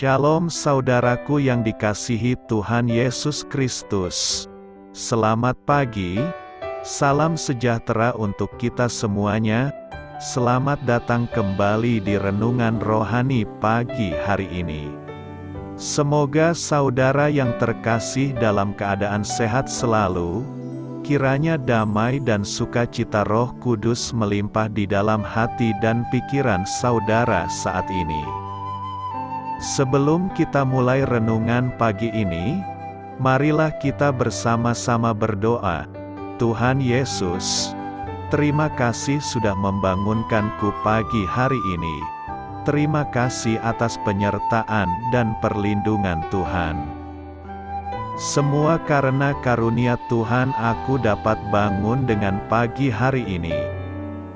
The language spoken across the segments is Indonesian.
Shalom saudaraku yang dikasihi Tuhan Yesus Kristus. Selamat pagi, salam sejahtera untuk kita semuanya. Selamat datang kembali di Renungan Rohani pagi hari ini. Semoga saudara yang terkasih dalam keadaan sehat selalu. Kiranya damai dan sukacita Roh Kudus melimpah di dalam hati dan pikiran saudara saat ini. Sebelum kita mulai renungan pagi ini, marilah kita bersama-sama berdoa. Tuhan Yesus, terima kasih sudah membangunkanku pagi hari ini. Terima kasih atas penyertaan dan perlindungan Tuhan. Semua karena karunia Tuhan aku dapat bangun dengan pagi hari ini.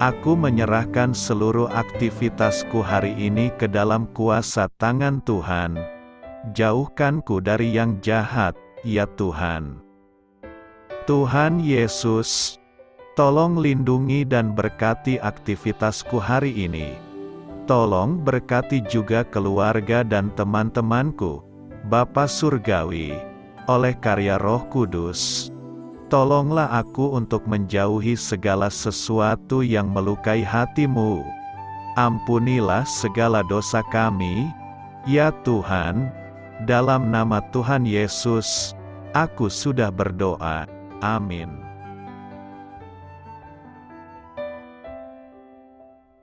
Aku menyerahkan seluruh aktivitasku hari ini ke dalam kuasa tangan Tuhan. Jauhkanku dari yang jahat, ya Tuhan. Tuhan Yesus, tolong lindungi dan berkati aktivitasku hari ini. Tolong berkati juga keluarga dan teman-temanku, Bapa Surgawi, oleh karya Roh Kudus. Tolonglah aku untuk menjauhi segala sesuatu yang melukai hati-Mu. Ampunilah segala dosa kami, ya Tuhan. Dalam nama Tuhan Yesus, aku sudah berdoa. Amin.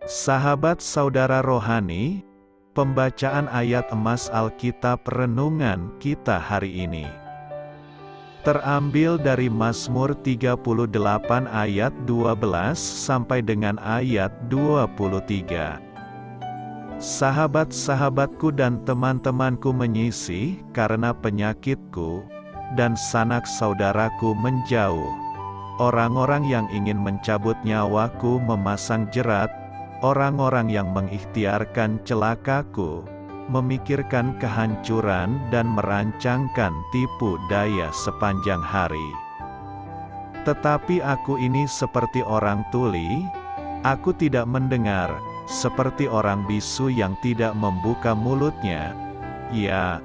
Sahabat saudara rohani, pembacaan ayat emas Alkitab renungan kita hari ini terambil dari Mazmur 38 ayat 12 sampai dengan ayat 23. Sahabat-sahabatku dan teman-temanku menyisih karena penyakitku, dan sanak saudaraku menjauh. Orang-orang yang ingin mencabut nyawaku memasang jerat, orang-orang yang mengikhtiarkan celakaku, memikirkan kehancuran dan merancangkan tipu daya sepanjang hari. Tetapi aku ini seperti orang tuli, aku tidak mendengar, seperti orang bisu yang tidak membuka mulutnya. Ya,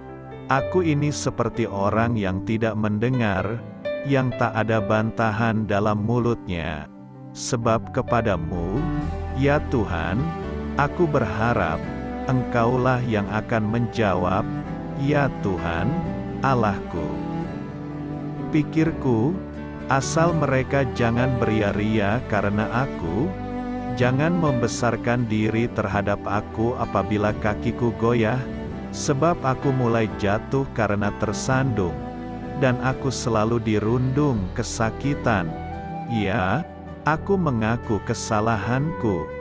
aku ini seperti orang yang tidak mendengar, yang tak ada bantahan dalam mulutnya. Sebab kepadamu, ya Tuhan, aku berharap, Engkaulah yang akan menjawab, ya Tuhan, Allahku. Pikirku, asal mereka jangan beria-ria karena aku, jangan membesarkan diri terhadap aku apabila kakiku goyah, sebab aku mulai jatuh karena tersandung, dan aku selalu dirundung kesakitan. Ya, aku mengaku kesalahanku.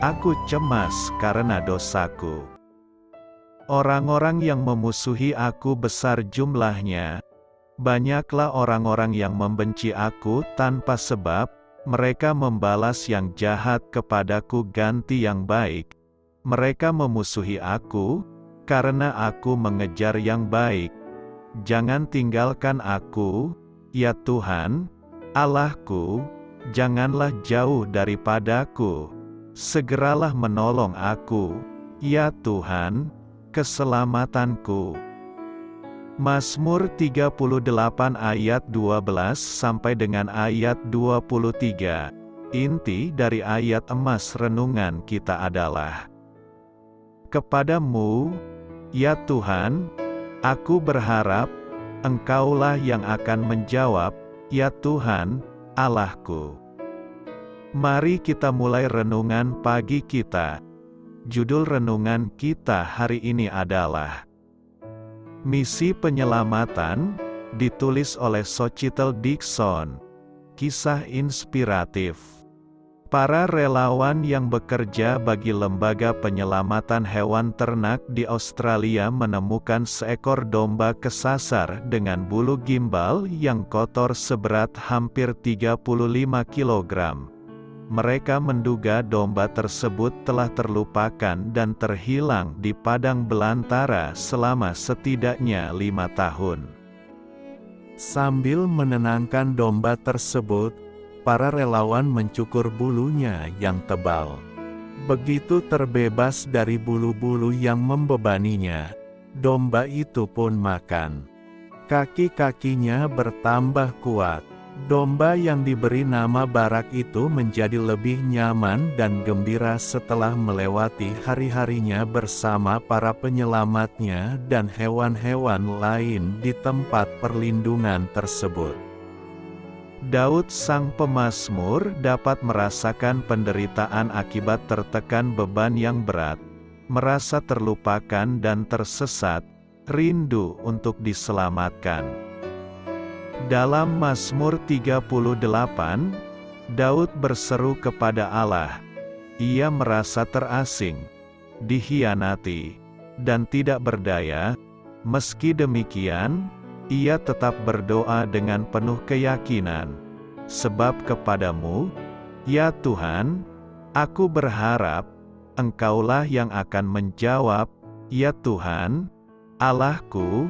Aku cemas karena dosaku. Orang-orang yang memusuhi aku besar jumlahnya. Banyaklah orang-orang yang membenci aku tanpa sebab, mereka membalas yang jahat kepadaku ganti yang baik. Mereka memusuhi aku, karena aku mengejar yang baik. Jangan tinggalkan aku, ya Tuhan, Allahku, janganlah jauh daripadaku. Segeralah menolong aku, ya Tuhan, keselamatanku. Mazmur 38 ayat 12 sampai dengan ayat 23. Inti dari ayat emas renungan kita adalah: Kepadamu, ya Tuhan, aku berharap, Engkaulah yang akan menjawab, ya Tuhan, Allahku. Mari kita mulai renungan pagi kita. Judul renungan kita hari ini adalah Misi Penyelamatan, ditulis oleh Sochitel Dixon. Kisah inspiratif. Para relawan yang bekerja bagi Lembaga Penyelamatan Hewan Ternak di Australia menemukan seekor domba kesasar dengan bulu gimbal yang kotor seberat hampir 35 kg. Mereka menduga domba tersebut telah terlupakan dan terhilang di padang belantara selama setidaknya 5 tahun. Sambil menenangkan domba tersebut, para relawan mencukur bulunya yang tebal. Begitu terbebas dari bulu-bulu yang membebaninya, domba itu pun makan. Kaki-kakinya bertambah kuat. Domba yang diberi nama Barak itu menjadi lebih nyaman dan gembira setelah melewati hari-harinya bersama para penyelamatnya dan hewan-hewan lain di tempat perlindungan tersebut. Daud sang pemazmur dapat merasakan penderitaan akibat tertekan beban yang berat, merasa terlupakan dan tersesat, rindu untuk diselamatkan. Dalam Mazmur 38, Daud berseru kepada Allah. Ia merasa terasing, dikhianati, dan tidak berdaya. Meski demikian, ia tetap berdoa dengan penuh keyakinan. Sebab kepadamu, ya Tuhan, aku berharap, Engkaulah yang akan menjawab, ya Tuhan, Allahku.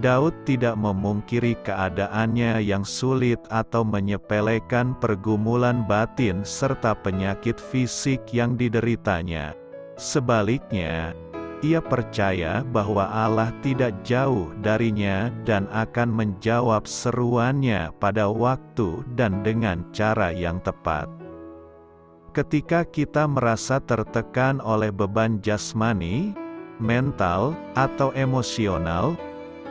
Daud tidak memungkiri keadaannya yang sulit atau menyepelekan pergumulan batin serta penyakit fisik yang dideritanya. Sebaliknya, ia percaya bahwa Allah tidak jauh darinya dan akan menjawab seruannya pada waktu dan dengan cara yang tepat. Ketika kita merasa tertekan oleh beban jasmani, mental, atau emosional,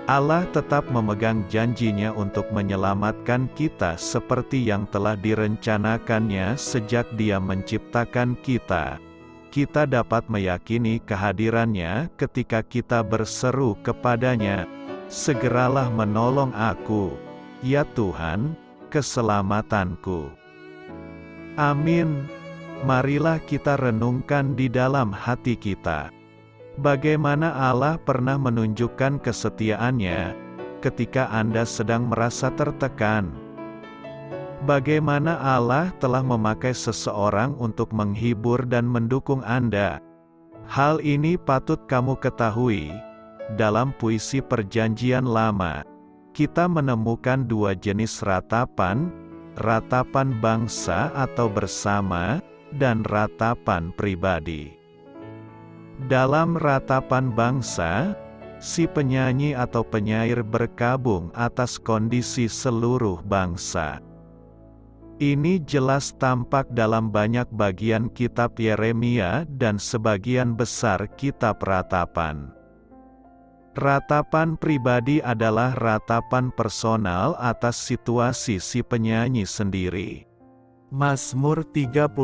Allah tetap memegang janjinya untuk menyelamatkan kita seperti yang telah direncanakannya sejak Dia menciptakan kita. Kita dapat meyakini kehadirannya ketika kita berseru kepadanya, "Segeralah menolong aku, ya Tuhan, keselamatanku." Amin. Marilah kita renungkan di dalam hati kita. Bagaimana Allah pernah menunjukkan kesetiaannya ketika Anda sedang merasa tertekan? Bagaimana Allah telah memakai seseorang untuk menghibur dan mendukung Anda? Hal ini patut kamu ketahui. Dalam puisi Perjanjian Lama, kita menemukan dua jenis ratapan, ratapan bangsa atau bersama, dan ratapan pribadi. Dalam ratapan bangsa, si penyanyi atau penyair berkabung atas kondisi seluruh bangsa. Ini jelas tampak dalam banyak bagian kitab Yeremia dan sebagian besar kitab ratapan. Ratapan pribadi adalah ratapan personal atas situasi si penyanyi sendiri. Mazmur 38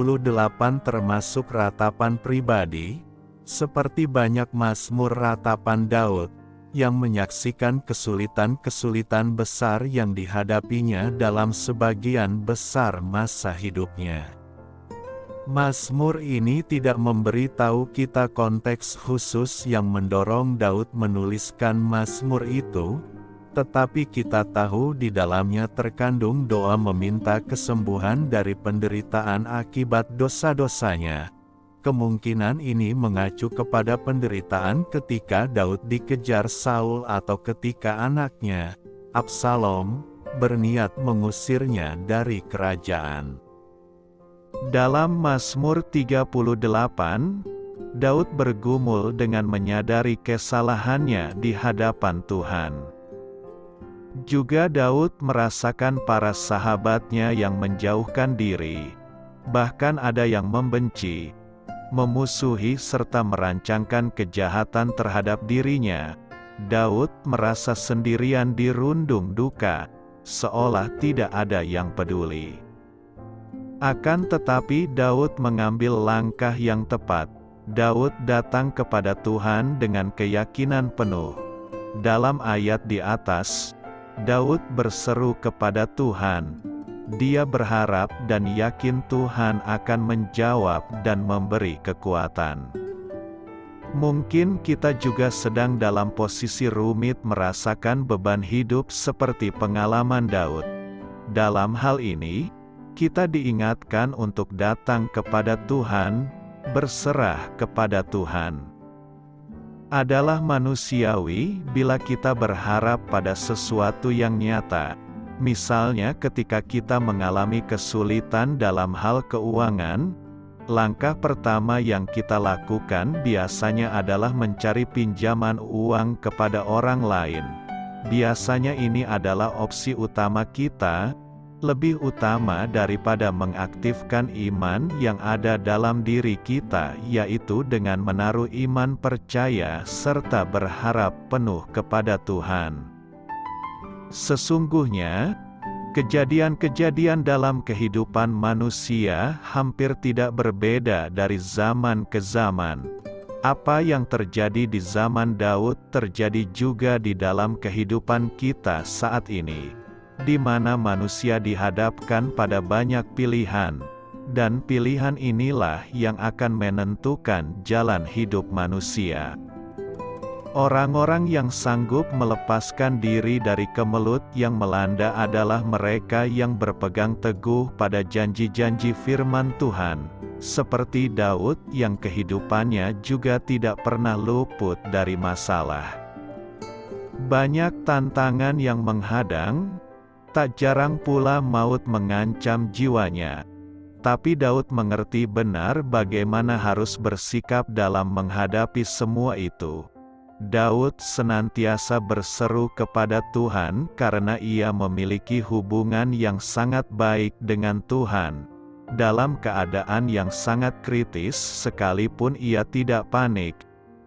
termasuk ratapan pribadi, seperti banyak mazmur ratapan Daud, yang menyaksikan kesulitan-kesulitan besar yang dihadapinya dalam sebagian besar masa hidupnya. Mazmur ini tidak memberitahu kita konteks khusus yang mendorong Daud menuliskan mazmur itu, tetapi kita tahu di dalamnya terkandung doa meminta kesembuhan dari penderitaan akibat dosa-dosanya. Kemungkinan ini mengacu kepada penderitaan ketika Daud dikejar Saul atau ketika anaknya, Absalom, berniat mengusirnya dari kerajaan. Dalam Mazmur 38, Daud bergumul dengan menyadari kesalahannya di hadapan Tuhan. Juga Daud merasakan para sahabatnya yang menjauhkan diri, bahkan ada yang membenci, memusuhi serta merancangkan kejahatan terhadap dirinya. Daud merasa sendirian di rundung duka, seolah tidak ada yang peduli. Akan tetapi Daud mengambil langkah yang tepat. Daud datang kepada Tuhan dengan keyakinan penuh. Dalam ayat di atas, Daud berseru kepada Tuhan. Dia berharap dan yakin Tuhan akan menjawab dan memberi kekuatan. Mungkin kita juga sedang dalam posisi rumit merasakan beban hidup seperti pengalaman Daud. Dalam hal ini, kita diingatkan untuk datang kepada Tuhan, berserah kepada Tuhan. Adalah manusiawi bila kita berharap pada sesuatu yang nyata. Misalnya ketika kita mengalami kesulitan dalam hal keuangan, langkah pertama yang kita lakukan biasanya adalah mencari pinjaman uang kepada orang lain. Biasanya ini adalah opsi utama kita, lebih utama daripada mengaktifkan iman yang ada dalam diri kita, yaitu dengan menaruh iman percaya serta berharap penuh kepada Tuhan. Sesungguhnya, kejadian-kejadian dalam kehidupan manusia hampir tidak berbeda dari zaman ke zaman. Apa yang terjadi di zaman Daud terjadi juga di dalam kehidupan kita saat ini, di mana manusia dihadapkan pada banyak pilihan, dan pilihan inilah yang akan menentukan jalan hidup manusia. Orang-orang yang sanggup melepaskan diri dari kemelut yang melanda adalah mereka yang berpegang teguh pada janji-janji firman Tuhan, seperti Daud yang kehidupannya juga tidak pernah luput dari masalah. Banyak tantangan yang menghadang, tak jarang pula maut mengancam jiwanya. Tapi Daud mengerti benar bagaimana harus bersikap dalam menghadapi semua itu. Daud senantiasa berseru kepada Tuhan karena ia memiliki hubungan yang sangat baik dengan Tuhan. Dalam keadaan yang sangat kritis sekalipun ia tidak panik,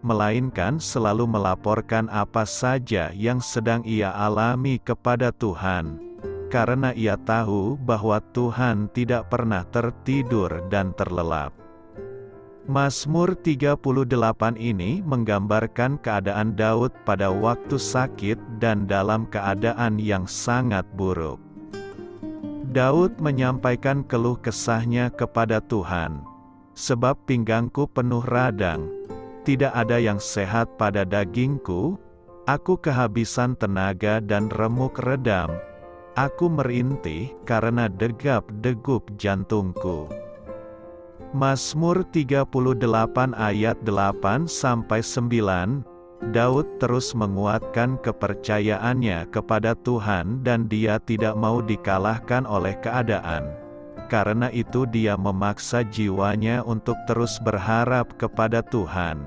melainkan selalu melaporkan apa saja yang sedang ia alami kepada Tuhan. Karena ia tahu bahwa Tuhan tidak pernah tertidur dan terlelap. Mazmur 38 ini menggambarkan keadaan Daud pada waktu sakit dan dalam keadaan yang sangat buruk. Daud menyampaikan keluh kesahnya kepada Tuhan. Sebab pinggangku penuh radang, tidak ada yang sehat pada dagingku, aku kehabisan tenaga dan remuk redam, aku merintih karena degap-degup jantungku. Mazmur 38 ayat 8-9, Daud terus menguatkan kepercayaannya kepada Tuhan dan dia tidak mau dikalahkan oleh keadaan. Karena itu dia memaksa jiwanya untuk terus berharap kepada Tuhan.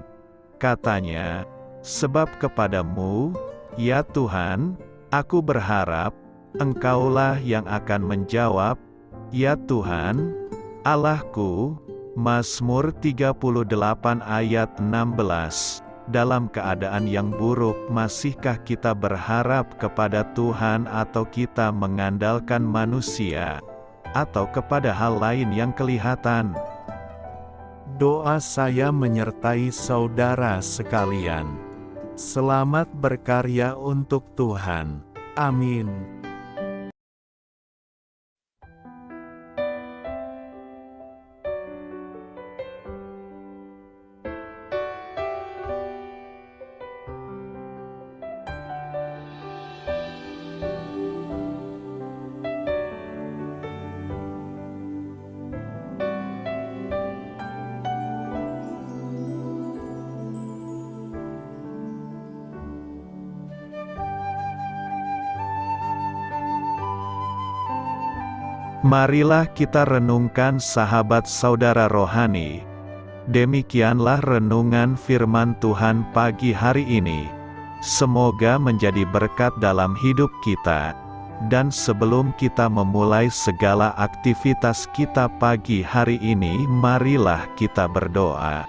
Katanya, "Sebab kepadamu, ya Tuhan, aku berharap, Engkaulah yang akan menjawab, ya Tuhan, Allahku." Mazmur 38 ayat 16. Dalam keadaan yang buruk, masihkah kita berharap kepada Tuhan atau kita mengandalkan manusia? Atau kepada hal lain yang kelihatan? Doa saya menyertai saudara sekalian. Selamat berkarya untuk Tuhan. Amin. Marilah kita renungkan sahabat saudara rohani. Demikianlah renungan firman Tuhan pagi hari ini. Semoga menjadi berkat dalam hidup kita. Dan sebelum kita memulai segala aktivitas kita pagi hari ini, marilah kita berdoa.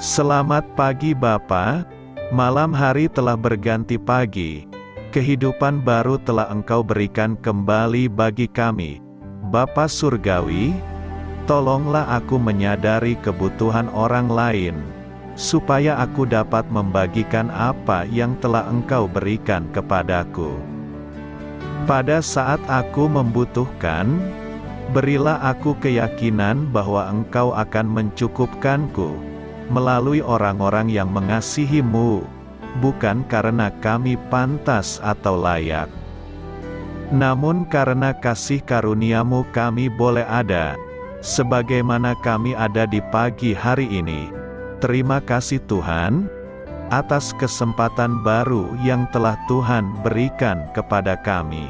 Selamat pagi Bapa, malam hari telah berganti pagi. Kehidupan baru telah Engkau berikan kembali bagi kami. Bapa Surgawi, tolonglah aku menyadari kebutuhan orang lain, supaya aku dapat membagikan apa yang telah Engkau berikan kepadaku. Pada saat aku membutuhkan, berilah aku keyakinan bahwa Engkau akan mencukupkanku, melalui orang-orang yang mengasihi-Mu, bukan karena kami pantas atau layak, namun karena kasih karunia-Mu kami boleh ada, sebagaimana kami ada di pagi hari ini. Terima kasih Tuhan, atas kesempatan baru yang telah Tuhan berikan kepada kami.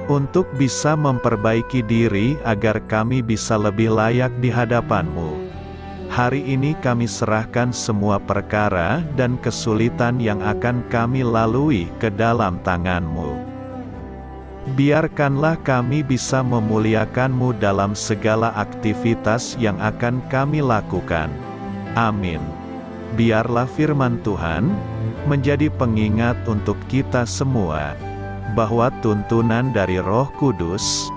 untuk bisa memperbaiki diri agar kami bisa lebih layak di hadapan-Mu. Hari ini kami serahkan semua perkara dan kesulitan yang akan kami lalui ke dalam tangan-Mu. Biarkanlah kami bisa memuliakan-Mu dalam segala aktivitas yang akan kami lakukan. Amin. Biarlah firman Tuhan menjadi pengingat untuk kita semua, bahwa tuntunan dari Roh Kudus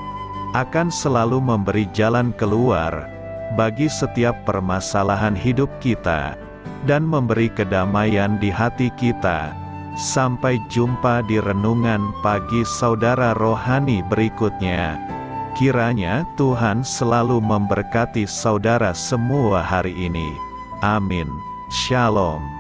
akan selalu memberi jalan keluar bagi setiap permasalahan hidup kita, dan memberi kedamaian di hati kita. Sampai jumpa di renungan pagi saudara rohani berikutnya. Kiranya Tuhan selalu memberkati saudara semua hari ini. Amin. Shalom.